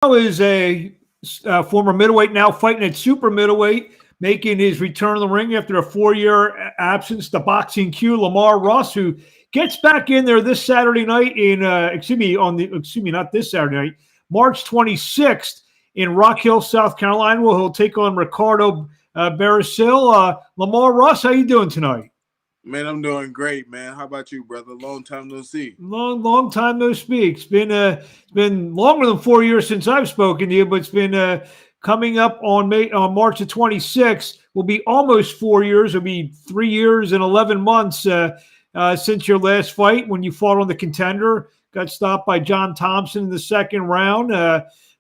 Is a former middleweight, now fighting at super middleweight, making his return to the ring after a 4-year absence. The boxing Q, Lamar Russ, who gets back in there this Saturday night not this Saturday night, March 26th in Rock Hill, South Carolina, where he'll take on Ricard Becerill. Lamar Russ, how you doing tonight? Man, I'm doing great, man. How about you, brother? Long time no see. Long time no speak. It's been longer than 4 years since I've spoken to you, but it's been coming up on March the 26th. Will be almost 4 years. It'll be 3 years and 11 months since your last fight when you fought on the Contender. Got stopped by John Thompson in the second round.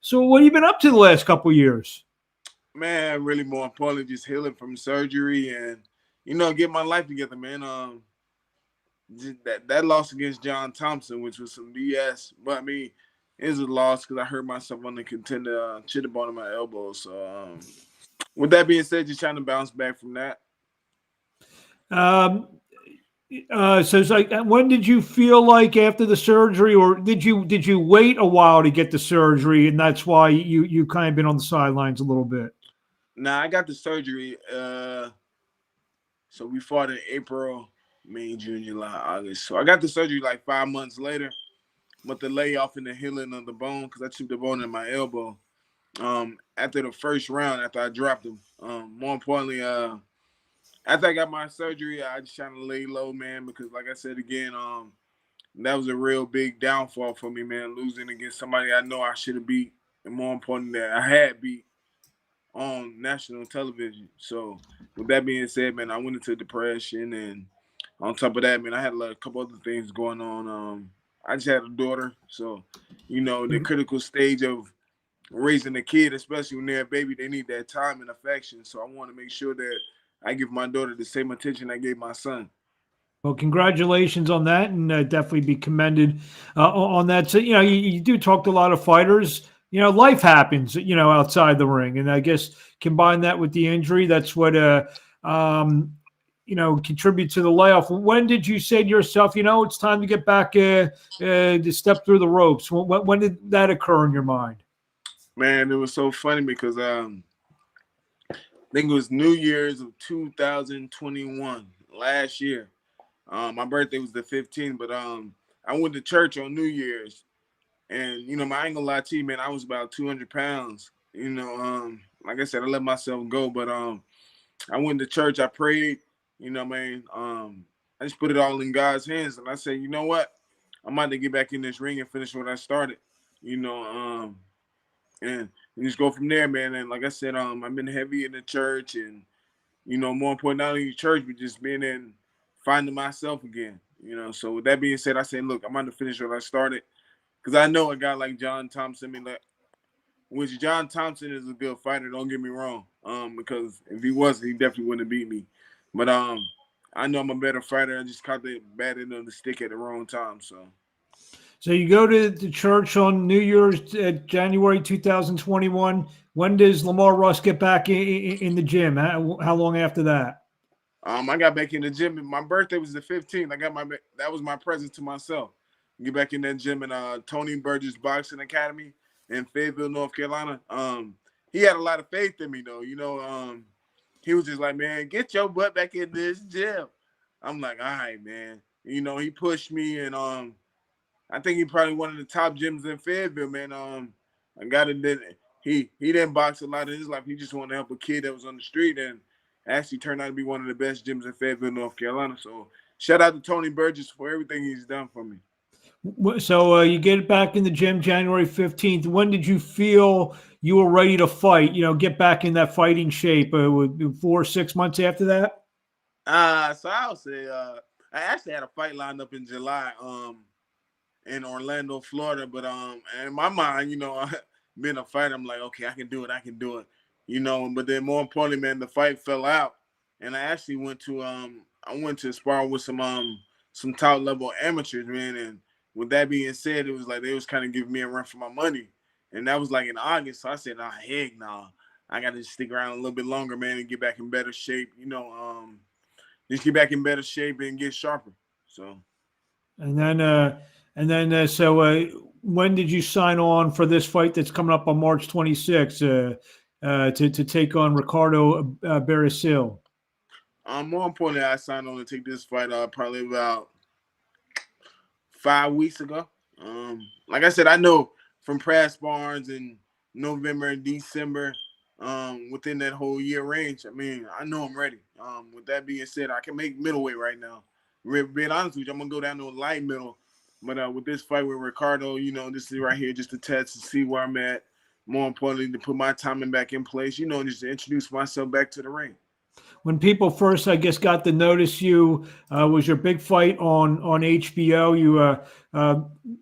So what have you been up to the last couple of years? Man, really more importantly, just healing from surgery and get my life together, man. That loss against John Thompson, which was some BS, but I mean, it was a loss because I hurt myself on the Contender, chit up on my elbow. So, with that being said, just trying to bounce back from that. So it's like, when did you feel like after the surgery, or did you wait a while to get the surgery, and that's why you kind of been on the sidelines a little bit? Nah, I got the surgery. So we fought in April, May, June, July, August. So I got the surgery like 5 months later, but the layoff and the healing of the bone, because I chipped the bone in my elbow. After the first round, after I dropped him, more importantly, after I got my surgery, I just trying to lay low, man, because like I said again, that was a real big downfall for me, man, losing against somebody I know I should have beat, and more importantly, that I had beat on national television. So with that being said, man, I went into depression, and on top of that, man, I had a couple other things going on. I just had a daughter, so the critical stage of raising a kid, especially when they're a baby, they need that time and affection. So I want to make sure that I give my daughter the same attention I gave my son. Well, congratulations on that, and definitely be commended on that. So, you do talk to a lot of fighters. Life happens, outside the ring. And I guess combine that with the injury, that's what, contribute to the layoff. When did you say to yourself, it's time to get back to step through the ropes? When did that occur in your mind? Man, it was so funny because I think it was New Year's of 2021, last year. My birthday was the 15th, but I went to church on New Year's. And, I ain't gonna lie to you, man, I was about 200 pounds. Like I said, I let myself go. But I went to church, I prayed, man. I just put it all in God's hands. And I said, you know what? I'm about to get back in this ring and finish what I started, and just go from there, man. And like I said, I've been heavy in the church and, more important, not only church, but just being in, finding myself again, So with that being said, I said, look, I'm about to finish what I started. Because I know a guy like John Thompson, which John Thompson is a good fighter, don't get me wrong. Because if he wasn't, he definitely wouldn't have beat me. But I know I'm a better fighter. I just caught the bad end of the stick at the wrong time. So you go to the church on New Year's, January 2021. When does Lamar Russ get back in the gym? How long after that? I got back in the gym. My birthday was the 15th. That was my present to myself. Get back in that gym in Tony Burgess Boxing Academy in Fayetteville, North Carolina. He had a lot of faith in me, though. He was just like, man, get your butt back in this gym. I'm like, all right, man. He pushed me, and I think he probably one of the top gyms in Fayetteville, man. I got it. He didn't box a lot in his life. He just wanted to help a kid that was on the street, and actually turned out to be one of the best gyms in Fayetteville, North Carolina. So shout out to Tony Burgess for everything he's done for me. So you get back in the gym January 15th. When did you feel you were ready to fight? Get back in that fighting shape? 4 or 6 months after that? So I would say I actually had a fight lined up in July in Orlando, Florida. But in my mind, being a fighter, I'm like, okay, I can do it. But then more importantly, man, the fight fell out, and I actually went to spar with some top level amateurs, man. And with that being said, it was like they was kind of giving me a run for my money, and that was like in August. So I said, heck no, I got to stick around a little bit longer, man, and get back in better shape. Just get back in better shape and get sharper. So, so when did you sign on for this fight that's coming up on March 26th to take on Ricardo Becerill? More importantly, I signed on to take this fight probably about 5 weeks ago. Like I said, I know from press barns in November and December, within that whole year range. I mean, I know I'm ready. With that being said, I can make middleweight right now. Being honest with you, I'm gonna go down to a light middle. But with this fight with Ricardo, this is right here just to test to see where I'm at. More importantly, to put my timing back in place, just to introduce myself back to the ring. When people first, I guess, got to notice you, was your big fight on HBO. You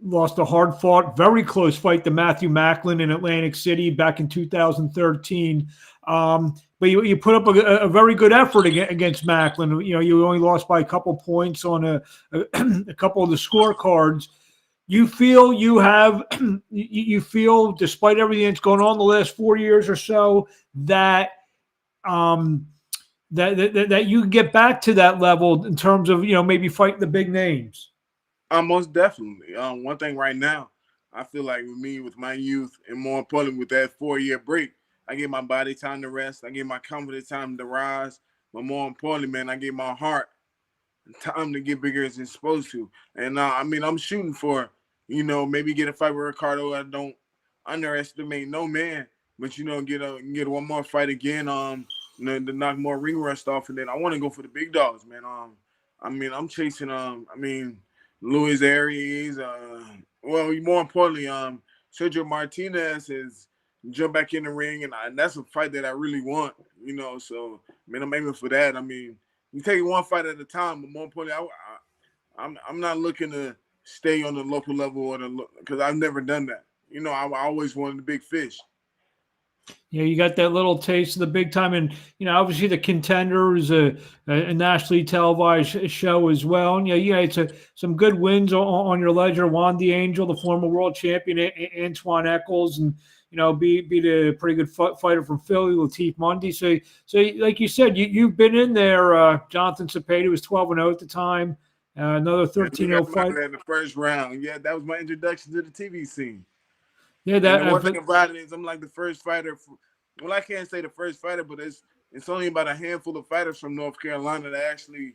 lost a hard-fought, very close fight to Matthew Macklin in Atlantic City back in 2013. But you put up a very good effort against Macklin. You only lost by a couple points on a couple of the scorecards. You feel you feel, despite everything that's going on the last 4 years or so, that that you get back to that level in terms of maybe fighting the big names? Most definitely. One thing right now, I feel like with me, with my youth, and more importantly with that 4-year break, I give my body time to rest. I give my confidence time to rise. But more importantly, man, I give my heart time to get bigger as it's supposed to. And I'm shooting for, maybe get a fight with Ricardo. I don't underestimate no man, but get one more fight again. To knock more ring rust off, and then I want to go for the big dogs, man. I'm chasing Luis Arias. More importantly, Sergio Martinez has jumped back in the ring, and that's a fight that I really want. So I'm aiming for that. You take it one fight at a time, but more importantly, I'm not looking to stay on the local level because I've never done that. I always wanted the big fish. Yeah, you got that little taste of the big time, and obviously the Contender is a nationally televised show as well. And it's some good wins on your ledger. Juan D'Angel, the former world champion, Antoine Eccles, and beat a pretty good fighter from Philly, Latif Mundy. So like you said, you've been in there. Jonathan Cepeda was 12-0 at the time. Another 13-0 fight in the first round. Yeah, that was my introduction to the TV scene. Yeah, that one thing about it is I'm like the first fighter. Well, I can't say the first fighter, but it's only about a handful of fighters from North Carolina that actually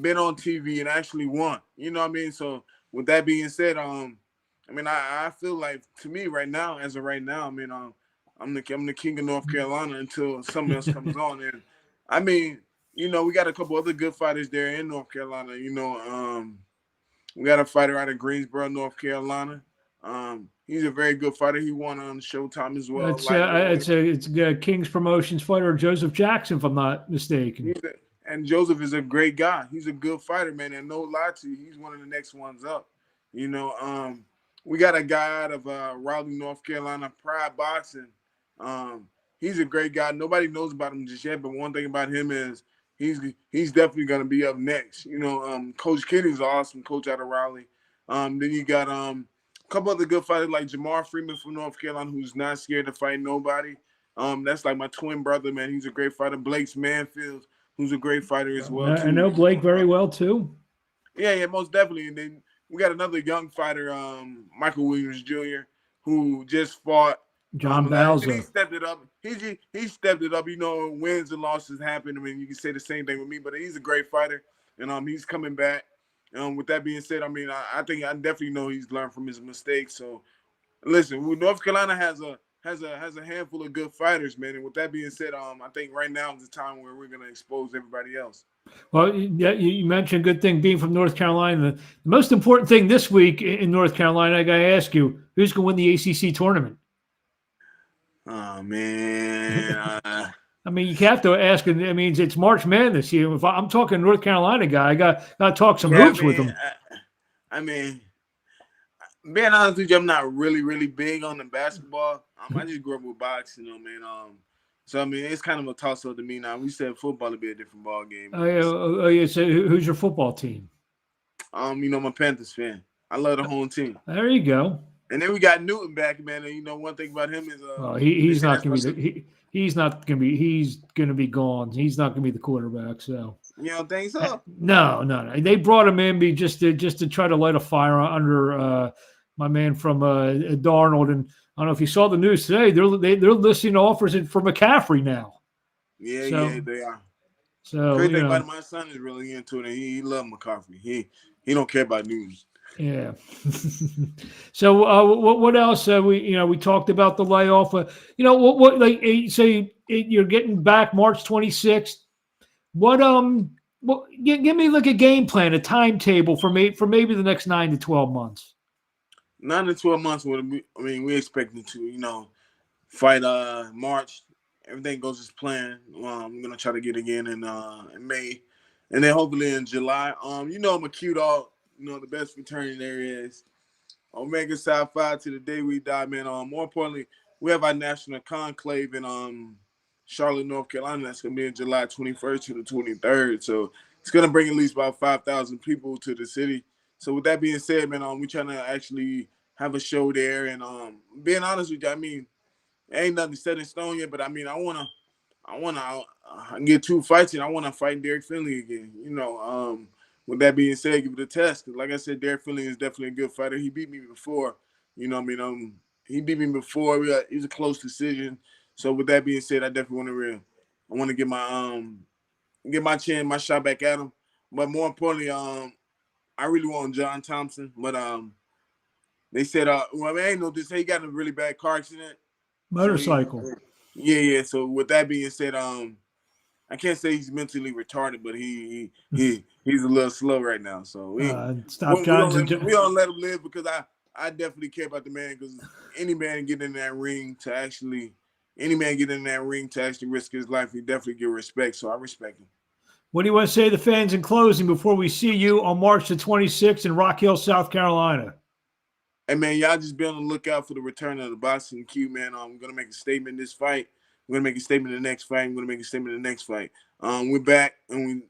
been on TV and actually won. You know what I mean? So with that being said, I feel like, to me right now, as of right now, I'm the king of North Carolina until something else comes on. And we got a couple other good fighters there in North Carolina. We got a fighter out of Greensboro, North Carolina. He's a very good fighter. He won on Showtime as well. It's King's Promotions fighter, Joseph Jackson, if I'm not mistaken. And Joseph is a great guy. He's a good fighter, man. And no lie to you, he's one of the next ones up. We got a guy out of Raleigh, North Carolina, Pride Boxing. He's a great guy. Nobody knows about him just yet, but one thing about him is he's definitely going to be up next. Coach Kenny's an awesome coach out of Raleigh. Then you got a couple other good fighters like Jamar Freeman from North Carolina, who's not scared to fight nobody. That's like my twin brother, man. He's a great fighter. Blake Manfield, who's a great fighter as well, too. I know Blake very well, too. Yeah, most definitely. And then we got another young fighter, Michael Williams Jr., who just fought John Bowser. He stepped it up. He stepped it up. Wins and losses happen. You can say the same thing with me, but he's a great fighter, and he's coming back. With that being said, I think I definitely know he's learned from his mistakes. So, listen, North Carolina has a handful of good fighters, man. And with that being said, I think right now is the time where we're going to expose everybody else. Well, yeah, you mentioned a good thing being from North Carolina. The most important thing this week in North Carolina, I got to ask you, who's going to win the ACC tournament? Oh, man. You have to ask. It's March Madness. If I'm talking North Carolina guy, I got to talk some hoops with him. Being honest with you, I'm not really, really big on the basketball. I just grew up with boxing, man. So it's kind of a toss-up to me now. We said football would be a different ball game. So who's your football team? I'm a Panthers fan. I love the home team. There you go. And then we got Newton back, man. And one thing about him is he's not going to be he's going to be gone. He's not going to be the quarterback. So you don't think so? No. They brought him in just to try to light a fire under my man from Darnold. And I don't know if you saw the news today. They're listing offers for McCaffrey now. Yeah, So, yeah, they are. So Crazy thing about it, my son is really into it. And he loves McCaffrey. He don't care about news. Yeah. So what else? We talked about the layoff. What like say you're getting back March 26th. Give me like a game plan, a timetable for maybe the next 9 to 12 months. 9 to 12 months. We expecting to fight March. Everything goes as planned. I'm gonna try to get again in May, and then hopefully in July. I'm a cute dog. The best returning there is. Omega Psi Phi to the day we die, man. More importantly, we have our national conclave in Charlotte, North Carolina. That's gonna be in July 21st to the 23rd. So it's gonna bring at least about 5,000 people to the city. So with that being said, man, we trying to actually have a show there. And being honest with you, ain't nothing set in stone yet. But I wanna get 2 fights, and I wanna fight Derek Finley again. With that being said, give it a test. 'Cause like I said, Derek Finley is definitely a good fighter. He beat me before. He beat me before. It was a close decision. So with that being said, I definitely want to get my shot back at him. But more importantly, I really want John Thompson. But they said, I ain't know this. He got in a really bad car accident. Motorcycle. So yeah. So with that being said, I can't say he's mentally retarded, but he's a little slow right now. So we don't let him live, because I definitely care about the man, because any man get in that ring to actually risk his life, he definitely get respect. So I respect him. What do you want to say to the fans in closing before we see you on March the 26th in Rock Hill, South Carolina? Hey, man, y'all just be on the lookout for the return of the Boxing Q, man. I'm going to make a statement this fight. I'm going to make a statement in the next fight. I'm going to make a statement in the next fight. We're back, and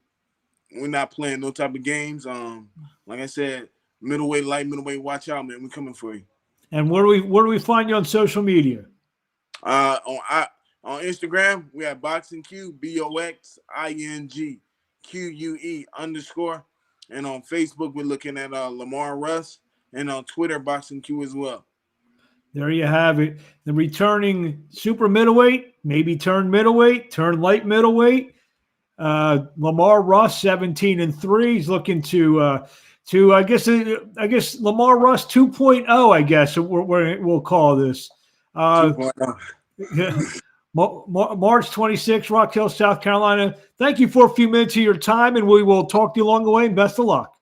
we're not playing no type of games. Like I said, middleweight, light middleweight, watch out, man. We're coming for you. And where do we find you on social media? On Instagram, we have Boxing Q, BOXING QUE_. And on Facebook, we're looking at Lamar Russ. And on Twitter, Boxing Q as well. There you have it. The returning super middleweight, maybe turn middleweight, turn light middleweight. Lamar Russ, 17-3. He's looking to I guess Lamar Russ 2.0. I guess we'll call this. 2.0. March 26th, Rock Hill, South Carolina. Thank you for a few minutes of your time, and we will talk to you along the way. And best of luck.